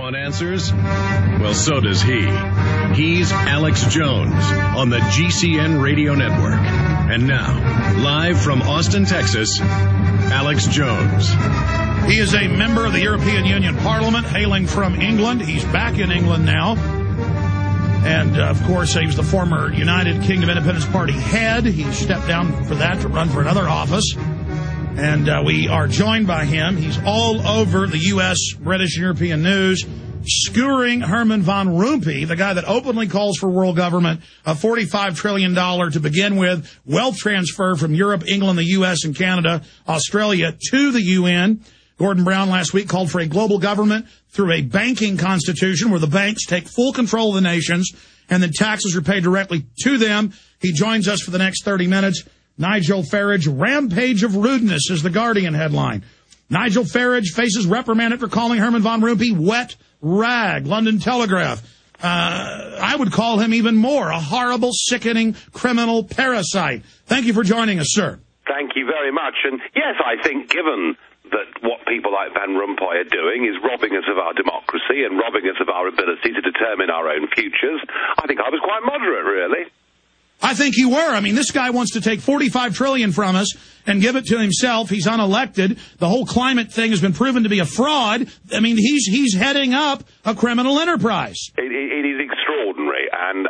want answers? Well, so does he. He's Alex Jones on the GCN Radio Network. And now, live from Austin, Texas, Alex Jones. He is a member of the European Union Parliament, hailing from England. He's back in England now. And, of course, he was the former United Kingdom Independence Party head. He stepped down for that to run for another office. And we are joined by him. He's all over the U.S., British, and European news, skewering Herman Van Rompuy, the guy that openly calls for world government, a $45 trillion to begin with, wealth transfer from Europe, England, the U.S., and Canada, Australia to the UN. Gordon Brown last week called for a global government through a banking constitution where the banks take full control of the nations and then taxes are paid directly to them. He joins us for the next 30 minutes. Nigel Farage, rampage of rudeness is the Guardian headline. Nigel Farage faces reprimand after calling Herman Van Rompuy wet rag. London Telegraph. I would call him even more, a horrible, sickening, criminal parasite. Thank you for joining us, sir. Thank you very much. And yes, I think given that what people like Van Rompuy are doing is robbing us of our democracy and robbing us of our ability to determine our own futures, I think I was quite moderate, really. I think you were. I mean, this guy wants to take $45 trillion from us and give it to himself. He's unelected. The whole climate thing has been proven to be a fraud. I mean, he's heading up a criminal enterprise. It is extraordinary. And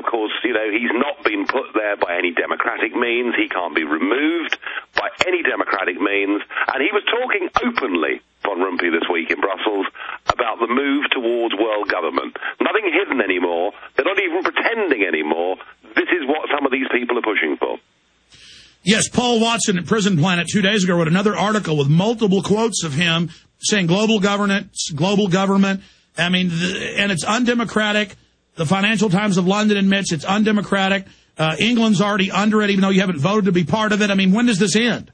of course, you know, he's not been put there by any democratic means. He can't be removed by any democratic means. And he was talking openly, Van Rompuy, this week in Brussels, about the move towards world government. Nothing hidden anymore. They're not even pretending anymore. This is what some of these people are pushing for. Yes, Paul Watson at Prison Planet 2 days ago wrote another article with multiple quotes of him saying global governance, global government. I mean, and it's undemocratic. The Financial Times of London admits it's undemocratic. England's already under it, even though you haven't voted to be part of it. I mean, when does this end?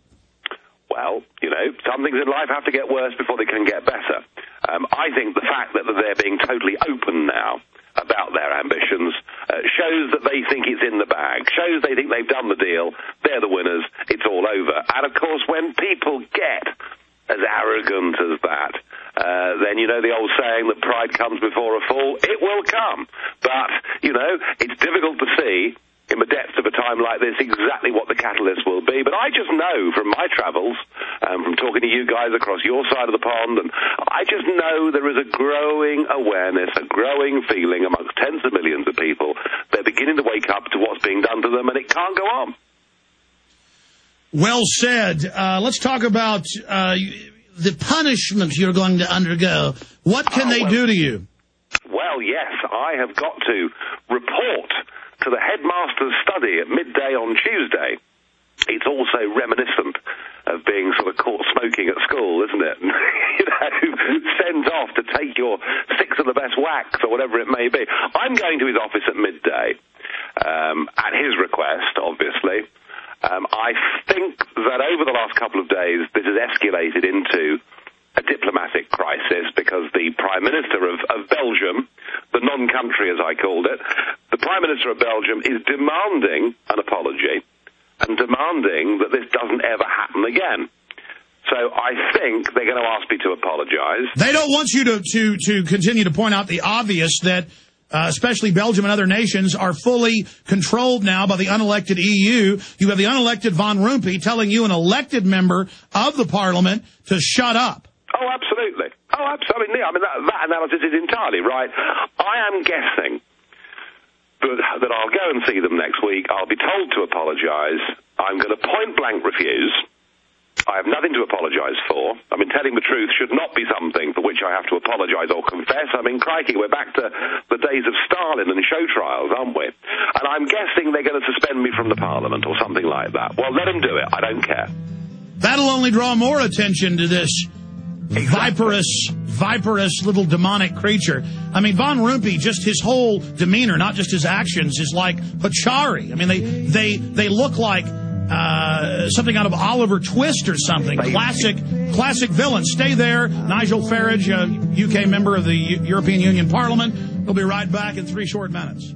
Well, you know, some things in life have to get worse before they can get better. I think the fact that they're being totally open now about their ambitions shows that they think it's in the bag, shows they think they've done the deal, they're the winners, it's all over. And, of course, when people get as arrogant as that, then, you know, the old saying that pride comes before a fall, it will come. But, you know, it's difficult to see in the depths of a time like this exactly what the catalyst will be. But I just know from my travels, from talking to you guys across your side of the pond, and I just know there is a growing awareness, a growing feeling amongst tens of millions of people. They're beginning to wake up to what's being done to them, and it can't go on. Well said. Let's talk about the punishment you're going to undergo. What can they do to you? Well, yes, I have got to report to the headmaster's study at midday on Tuesday. It's also reminiscent of being sort of caught smoking at school, isn't it? You know, sent off to take your 6 of the best wax or whatever it may be. I'm going to his office at midday, at his request, obviously. I think that over the last couple of days, this has escalated into a diplomatic crisis because the Prime Minister of Belgium, the non-country as I called it, the Prime Minister of Belgium is demanding an apology and demanding that this doesn't ever happen again. So I think they're going to ask me to apologize. They don't want you to continue to point out the obvious that especially Belgium and other nations are fully controlled now by the unelected EU. You have the unelected Van Rompuy telling you, an elected member of the parliament, to shut up. Oh, absolutely. Oh, absolutely. I mean, that analysis is entirely right. I am guessing that I'll go and see them next week. I'll be told to apologize. I'm going to point-blank refuse. I have nothing to apologize for. I mean, telling the truth should not be something for which I have to apologize or confess. I mean, crikey, we're back to the days of Stalin and show trials, aren't we? And I'm guessing they're going to suspend me from the parliament or something like that. Well, let them do it. I don't care. That'll only draw more attention to this viperous little demonic creature. I mean, Van Rompuy, just his whole demeanor, not just his actions, is like Pachari. I mean, they look like something out of Oliver Twist or something. Classic villain. Stay there. Nigel Farage, a UK member of the European Union Parliament. We'll be right back in 3 short minutes.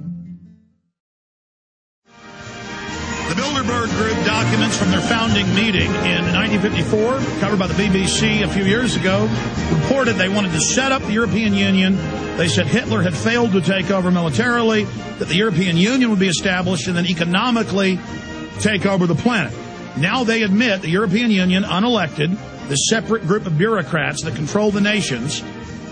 The Bilderberg Group documents from their founding meeting in 1954, covered by the BBC a few years ago, reported they wanted to set up the European Union. They said Hitler had failed to take over militarily, that the European Union would be established, and then economically take over the planet. Now they admit the European Union, unelected, the separate group of bureaucrats that control the nations,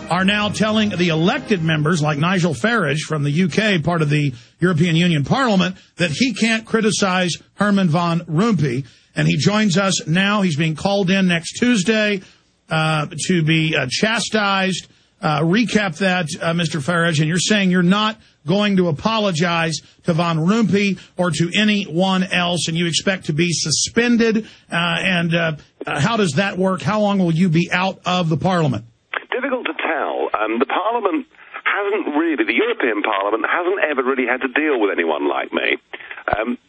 are now telling the elected members, like Nigel Farage from the UK, part of the European Union Parliament, that he can't criticize Herman Van Rompuy. And he joins us now. He's being called in next Tuesday to be chastised. Recap that, Mr. Farage, and you're saying you're not going to apologize to Van Rompuy or to anyone else, and you expect to be suspended. How does that work? How long will you be out of the Parliament? Difficult to tell. The Parliament hasn't really, the European Parliament hasn't ever really had to deal with anyone like me.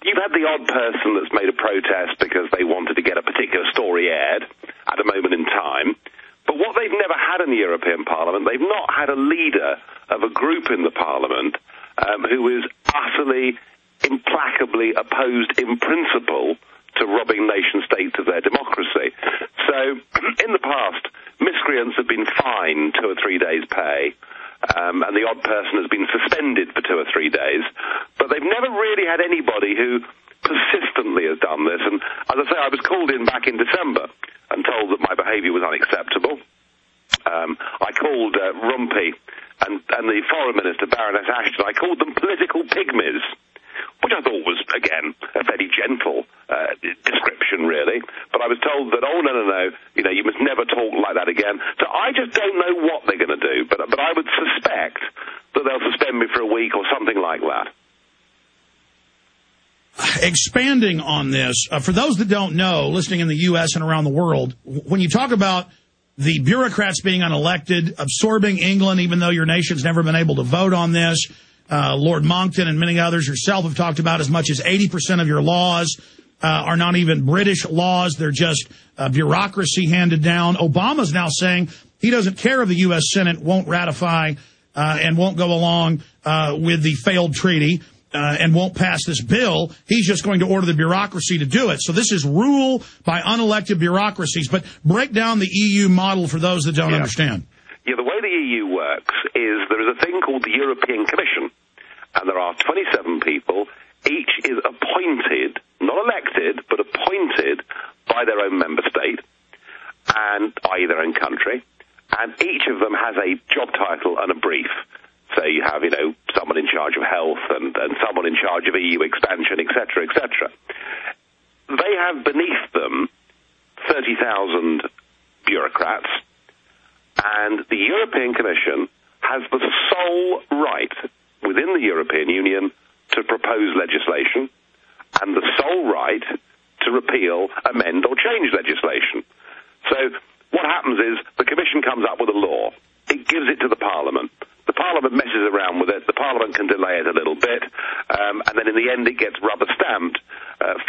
You've had the odd person that's made a protest because they wanted to get a particular story aired at a moment in time. But what they've never had in the European Parliament, they've not had a leader of a group in the Parliament who is utterly, implacably opposed in principle to robbing nation-states of their democracy. So, in the past, miscreants have been fined 2 or 3 days' pay, and the odd person has been suspended for 2 or 3 days, but they've never really had anybody who persistently has done this. And as I say, I was called in back in December and told that my behaviour was unacceptable. I called Rompuy and the Foreign Minister, Baroness Ashton, I called them political pygmies, which I thought was, again, a very gentle description, really. But I was told that, oh, no, you must never talk like that again. So I just don't know what they're going to do, but I would suspect that they'll suspend me for a week or something like that. Expanding on this, for those that don't know, listening in the U.S. and around the world, when you talk about the bureaucrats being unelected, absorbing England, even though your nation's never been able to vote on this, Lord Monckton and many others, yourself, have talked about as much as 80% of your laws are not even British laws. They're just bureaucracy handed down. Obama's now saying he doesn't care if the U.S. Senate won't ratify and won't go along with the failed treaty and won't pass this bill. He's just going to order the bureaucracy to do it. So this is rule by unelected bureaucracies. But break down the EU model for those that don't understand. Yeah, the way the EU works is there is a thing called the European Commission, and there are 27 people. Each is appointed, not elected, but appointed by their own member state, and i.e. their own country, and each of them has a job title and a brief. So you have, someone in charge of health and someone in charge of EU expansion, etc., etc. They have beneath them 30,000 bureaucrats, and the European Commission has the sole right within the European Union to propose legislation and the sole right to repeal, amend, or change legislation. So what happens is the Commission comes up with a law. It gives it to the Parliament. The Parliament messes around with it. The Parliament can delay it a little bit. And then in the end it gets rubber-stamped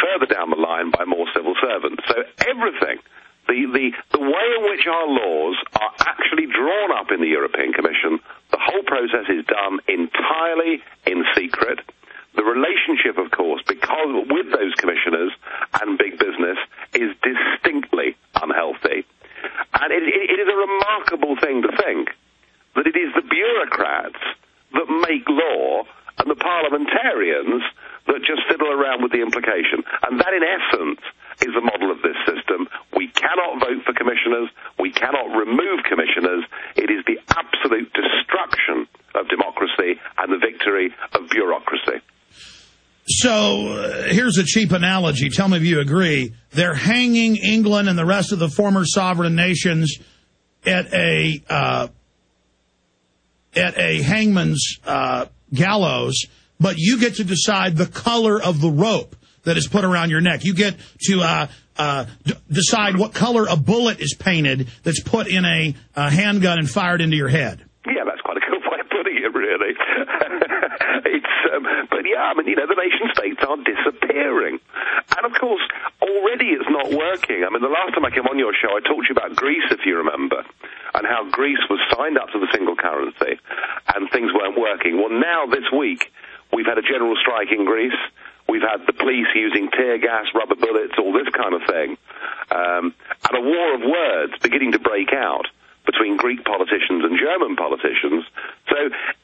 further down the line by more civil servants. So everything, the way in which our laws are actually drawn up in the European Commission, the whole process is done entirely in secret. The relationship, of course, because with those commissioners and big business, is distinctly unhealthy. And it is a remarkable thing to think that it is the bureaucrats that make law and the parliamentarians that just fiddle around with the implication. And that, in essence, is the model of this system. We cannot vote for commissioners. We cannot remove commissioners. It is the absolute destruction of democracy and the victory of bureaucracy. So here's a cheap analogy. Tell me if you agree. They're hanging England and the rest of the former sovereign nations at a hangman's gallows, but you get to decide the color of the rope that is put around your neck. You get to decide what color a bullet is painted that's put in a handgun and fired into your head. Yeah, that's quite a good way of putting it, really. But yeah, the nation-states are disappearing. And of course, already it's not working. The last time I came on your show, I talked to you about Greece, if you remember, and how Greece was signed up to the single currency and things weren't working. Well, now this week, we've had a general strike in Greece. We've had the police using tear gas, rubber bullets, all this kind of thing. And a war of words beginning to break out between Greek politicians and German politicians. So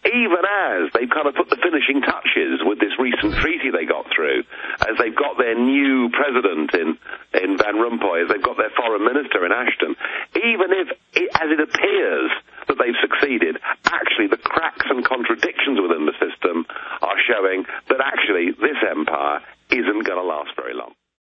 even as they've kind of put the finishing touches with this recent treaty they got through, as they've got their new president in Van Rompuy, as they've got their foreign minister in Ashton, even if, as it appears that they've succeeded, actually the cracks and contradictions within the system are showing that actually this empire isn't going to last